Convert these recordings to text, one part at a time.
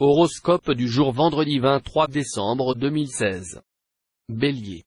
Horoscope du jour vendredi 23 décembre 2016. Bélier.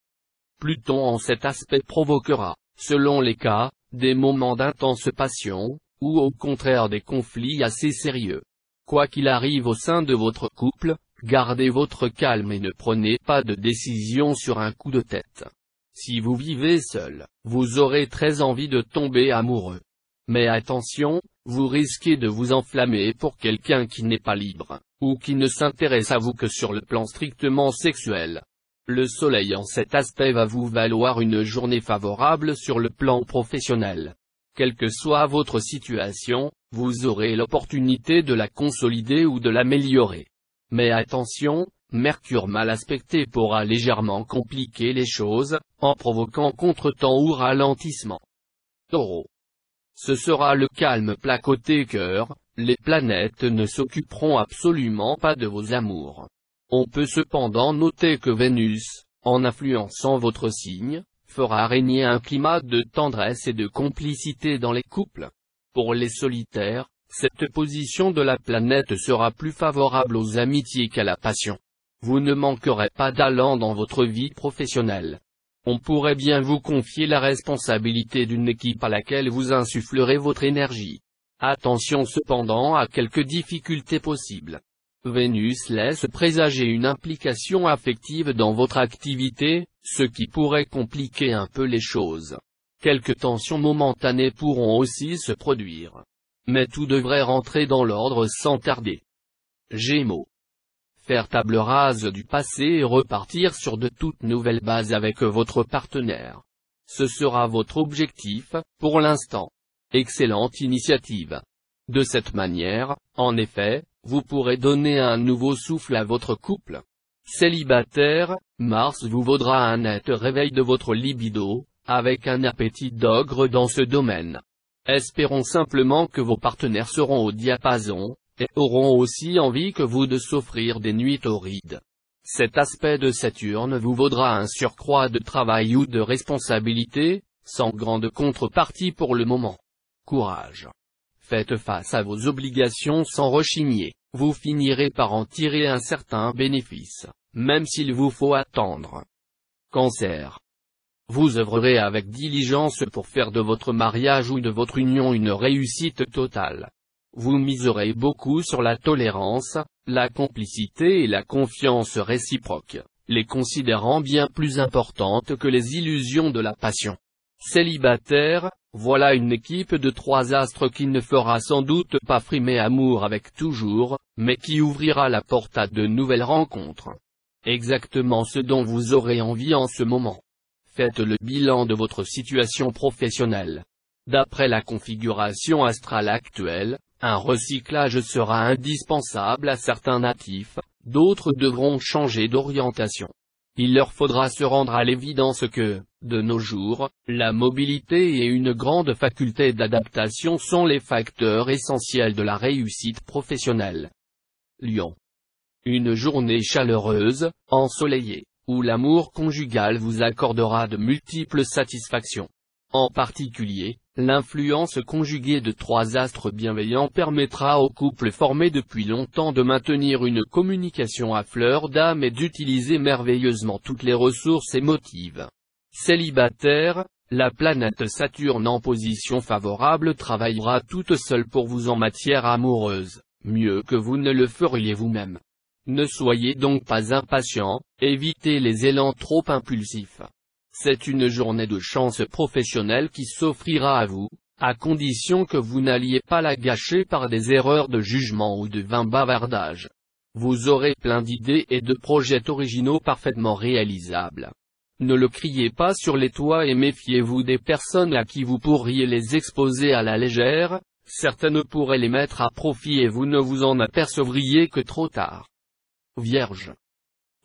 Pluton en cet aspect provoquera, selon les cas, des moments d'intense passion, ou au contraire des conflits assez sérieux. Quoi qu'il arrive au sein de votre couple, gardez votre calme et ne prenez pas de décision sur un coup de tête. Si vous vivez seul, vous aurez très envie de tomber amoureux. Mais attention, vous risquez de vous enflammer pour quelqu'un qui n'est pas libre, ou qui ne s'intéresse à vous que sur le plan strictement sexuel. Le soleil en cet aspect va vous valoir une journée favorable sur le plan professionnel. Quelle que soit votre situation, vous aurez l'opportunité de la consolider ou de l'améliorer. Mais attention, Mercure mal aspecté pourra légèrement compliquer les choses, en provoquant contretemps ou ralentissement. Taureau. Ce sera le calme plat côté cœur, les planètes ne s'occuperont absolument pas de vos amours. On peut cependant noter que Vénus, en influençant votre signe, fera régner un climat de tendresse et de complicité dans les couples. Pour les solitaires, cette position de la planète sera plus favorable aux amitiés qu'à la passion. Vous ne manquerez pas d'allant dans votre vie professionnelle. On pourrait bien vous confier la responsabilité d'une équipe à laquelle vous insufflerez votre énergie. Attention cependant à quelques difficultés possibles. Vénus laisse présager une implication affective dans votre activité, ce qui pourrait compliquer un peu les choses. Quelques tensions momentanées pourront aussi se produire. Mais tout devrait rentrer dans l'ordre sans tarder. Gémeaux. Faire table rase du passé et repartir sur de toutes nouvelles bases avec votre partenaire. Ce sera votre objectif, pour l'instant. Excellente initiative. De cette manière, en effet, vous pourrez donner un nouveau souffle à votre couple. Célibataire, Mars vous vaudra un net réveil de votre libido, avec un appétit d'ogre dans ce domaine. Espérons simplement que vos partenaires seront au diapason, et auront aussi envie que vous de s'offrir des nuits torrides. Cet aspect de Saturne vous vaudra un surcroît de travail ou de responsabilité, sans grande contrepartie pour le moment. Courage. Faites face à vos obligations sans rechigner, vous finirez par en tirer un certain bénéfice, même s'il vous faut attendre. Cancer. Vous œuvrerez avec diligence pour faire de votre mariage ou de votre union une réussite totale. Vous miserez beaucoup sur la tolérance, la complicité et la confiance réciproque, les considérant bien plus importantes que les illusions de la passion. Célibataire, voilà une équipe de 3 astres qui ne fera sans doute pas frimer amour avec toujours, mais qui ouvrira la porte à de nouvelles rencontres. Exactement ce dont vous aurez envie en ce moment. Faites le bilan de votre situation professionnelle. D'après la configuration astrale actuelle, un recyclage sera indispensable à certains natifs, d'autres devront changer d'orientation. Il leur faudra se rendre à l'évidence que, de nos jours, la mobilité et une grande faculté d'adaptation sont les facteurs essentiels de la réussite professionnelle. Lion. Une journée chaleureuse, ensoleillée, où l'amour conjugal vous accordera de multiples satisfactions. En particulier, l'influence conjuguée de 3 astres bienveillants permettra aux couples formés depuis longtemps de maintenir une communication à fleur d'âme et d'utiliser merveilleusement toutes les ressources émotives. Célibataire, la planète Saturne en position favorable travaillera toute seule pour vous en matière amoureuse, mieux que vous ne le feriez vous-même. Ne soyez donc pas impatient, évitez les élans trop impulsifs. C'est une journée de chance professionnelle qui s'offrira à vous, à condition que vous n'alliez pas la gâcher par des erreurs de jugement ou de vain bavardage. Vous aurez plein d'idées et de projets originaux parfaitement réalisables. Ne le criez pas sur les toits et méfiez-vous des personnes à qui vous pourriez les exposer à la légère, certaines pourraient les mettre à profit et vous ne vous en apercevriez que trop tard. Vierge.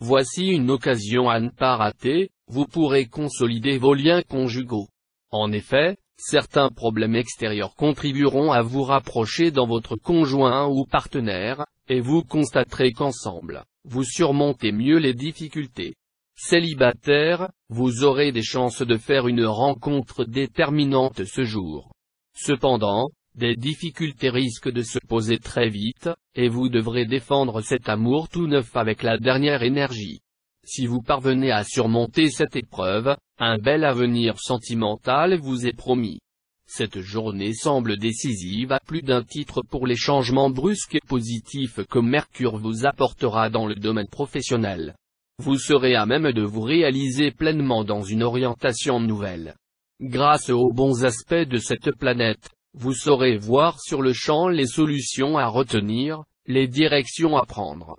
Voici une occasion à ne pas rater, vous pourrez consolider vos liens conjugaux. En effet, certains problèmes extérieurs contribueront à vous rapprocher dans votre conjoint ou partenaire, et vous constaterez qu'ensemble, vous surmontez mieux les difficultés. Célibataire, vous aurez des chances de faire une rencontre déterminante ce jour. Cependant, des difficultés risquent de se poser très vite, et vous devrez défendre cet amour tout neuf avec la dernière énergie. Si vous parvenez à surmonter cette épreuve, un bel avenir sentimental vous est promis. Cette journée semble décisive à plus d'un titre pour les changements brusques et positifs que Mercure vous apportera dans le domaine professionnel. Vous serez à même de vous réaliser pleinement dans une orientation nouvelle. Grâce aux bons aspects de cette planète, vous saurez voir sur le champ les solutions à retenir, les directions à prendre.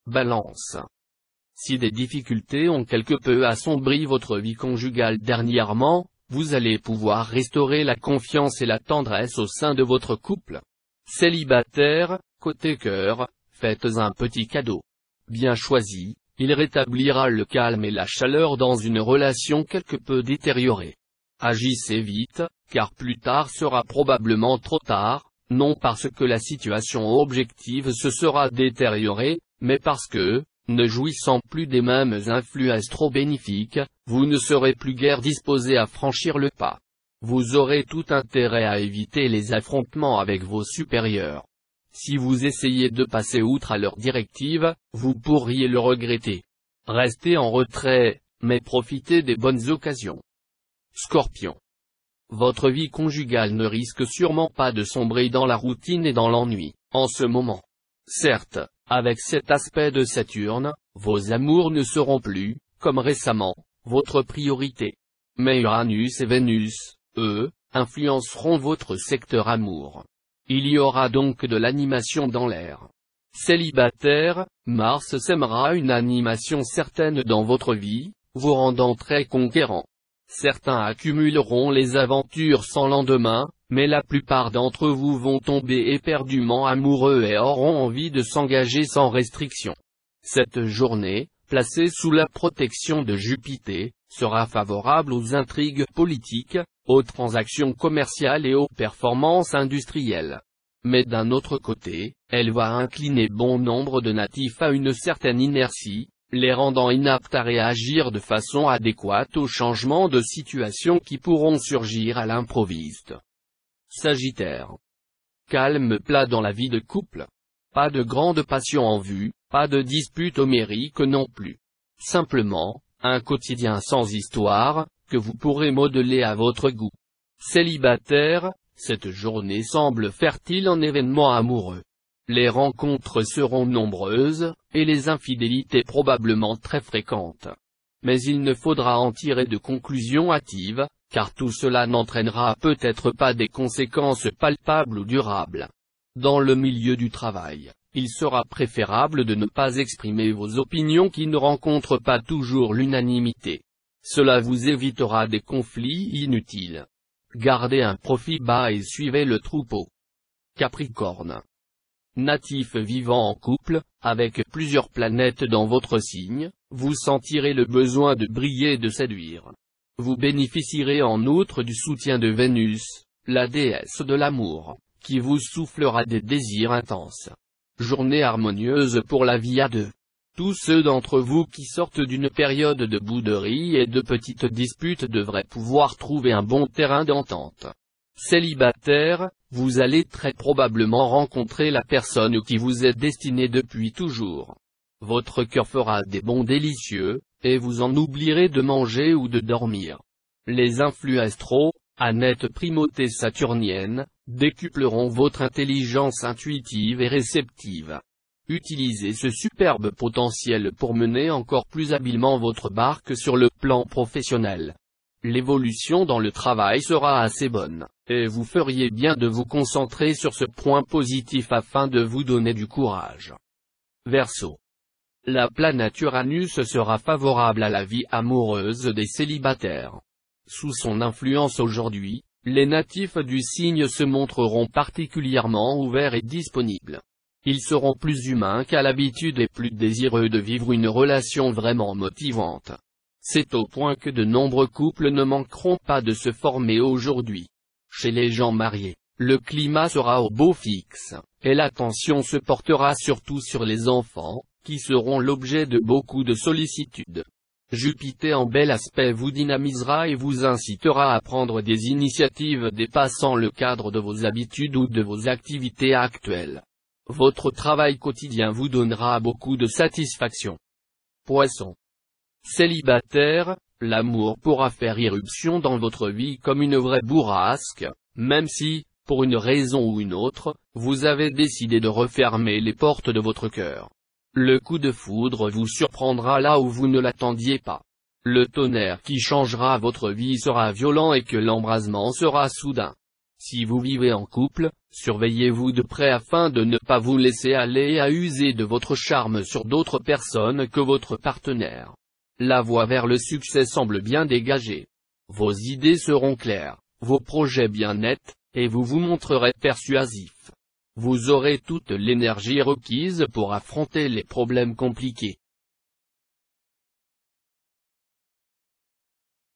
Balance. Si des difficultés ont quelque peu assombri votre vie conjugale dernièrement, vous allez pouvoir restaurer la confiance et la tendresse au sein de votre couple. Célibataire, côté cœur, faites un petit cadeau. Bien choisi, il rétablira le calme et la chaleur dans une relation quelque peu détériorée. Agissez vite, car plus tard sera probablement trop tard, non parce que la situation objective se sera détériorée, mais parce que, ne jouissant plus des mêmes influx astro-bénéfiques, vous ne serez plus guère disposé à franchir le pas. Vous aurez tout intérêt à éviter les affrontements avec vos supérieurs. Si vous essayez de passer outre à leurs directives, vous pourriez le regretter. Restez en retrait, mais profitez des bonnes occasions. Scorpion. Votre vie conjugale ne risque sûrement pas de sombrer dans la routine et dans l'ennui, en ce moment. Certes, avec cet aspect de Saturne, vos amours ne seront plus, comme récemment, votre priorité. Mais Uranus et Vénus, eux, influenceront votre secteur amour. Il y aura donc de l'animation dans l'air. Célibataire, Mars sèmera une animation certaine dans votre vie, vous rendant très conquérant. Certains accumuleront les aventures sans lendemain, mais la plupart d'entre vous vont tomber éperdument amoureux et auront envie de s'engager sans restriction. Cette journée, placée sous la protection de Jupiter, sera favorable aux intrigues politiques, aux transactions commerciales et aux performances industrielles. Mais d'un autre côté, elle va incliner bon nombre de natifs à une certaine inertie, les rendant inaptes à réagir de façon adéquate aux changements de situation qui pourront surgir à l'improviste. Sagittaire. Calme plat dans la vie de couple. Pas de grande passion en vue, pas de dispute homérique non plus. Simplement, un quotidien sans histoire, que vous pourrez modeler à votre goût. Célibataire, cette journée semble fertile en événements amoureux. Les rencontres seront nombreuses, et les infidélités probablement très fréquentes. Mais il ne faudra en tirer de conclusions hâtives, car tout cela n'entraînera peut-être pas des conséquences palpables ou durables. Dans le milieu du travail, il sera préférable de ne pas exprimer vos opinions qui ne rencontrent pas toujours l'unanimité. Cela vous évitera des conflits inutiles. Gardez un profil bas et suivez le troupeau. Capricorne. Natif vivant en couple, avec plusieurs planètes dans votre signe, vous sentirez le besoin de briller et de séduire. Vous bénéficierez en outre du soutien de Vénus, la déesse de l'amour, qui vous soufflera des désirs intenses. Journée harmonieuse pour la vie à deux. Tous ceux d'entre vous qui sortent d'une période de bouderie et de petites disputes devraient pouvoir trouver un bon terrain d'entente. Célibataire, vous allez très probablement rencontrer la personne qui vous est destinée depuis toujours. Votre cœur fera des bonds délicieux, et vous en oublierez de manger ou de dormir. Les influx astro, à nette primauté saturnienne, décupleront votre intelligence intuitive et réceptive. Utilisez ce superbe potentiel pour mener encore plus habilement votre barque sur le plan professionnel. L'évolution dans le travail sera assez bonne, et vous feriez bien de vous concentrer sur ce point positif afin de vous donner du courage. Verseau. La planète Uranus sera favorable à la vie amoureuse des célibataires. Sous son influence aujourd'hui, les natifs du signe se montreront particulièrement ouverts et disponibles. Ils seront plus humains qu'à l'habitude et plus désireux de vivre une relation vraiment motivante. C'est au point que de nombreux couples ne manqueront pas de se former aujourd'hui. Chez les gens mariés, le climat sera au beau fixe, et l'attention se portera surtout sur les enfants, qui seront l'objet de beaucoup de sollicitudes. Jupiter en bel aspect vous dynamisera et vous incitera à prendre des initiatives dépassant le cadre de vos habitudes ou de vos activités actuelles. Votre travail quotidien vous donnera beaucoup de satisfaction. Poisson. Célibataire, l'amour pourra faire irruption dans votre vie comme une vraie bourrasque, même si, pour une raison ou une autre, vous avez décidé de refermer les portes de votre cœur. Le coup de foudre vous surprendra là où vous ne l'attendiez pas. Le tonnerre qui changera votre vie sera violent et que l'embrasement sera soudain. Si vous vivez en couple, surveillez-vous de près afin de ne pas vous laisser aller à user de votre charme sur d'autres personnes que votre partenaire. La voie vers le succès semble bien dégagée. Vos idées seront claires, vos projets bien nets, et vous vous montrerez persuasif. Vous aurez toute l'énergie requise pour affronter les problèmes compliqués.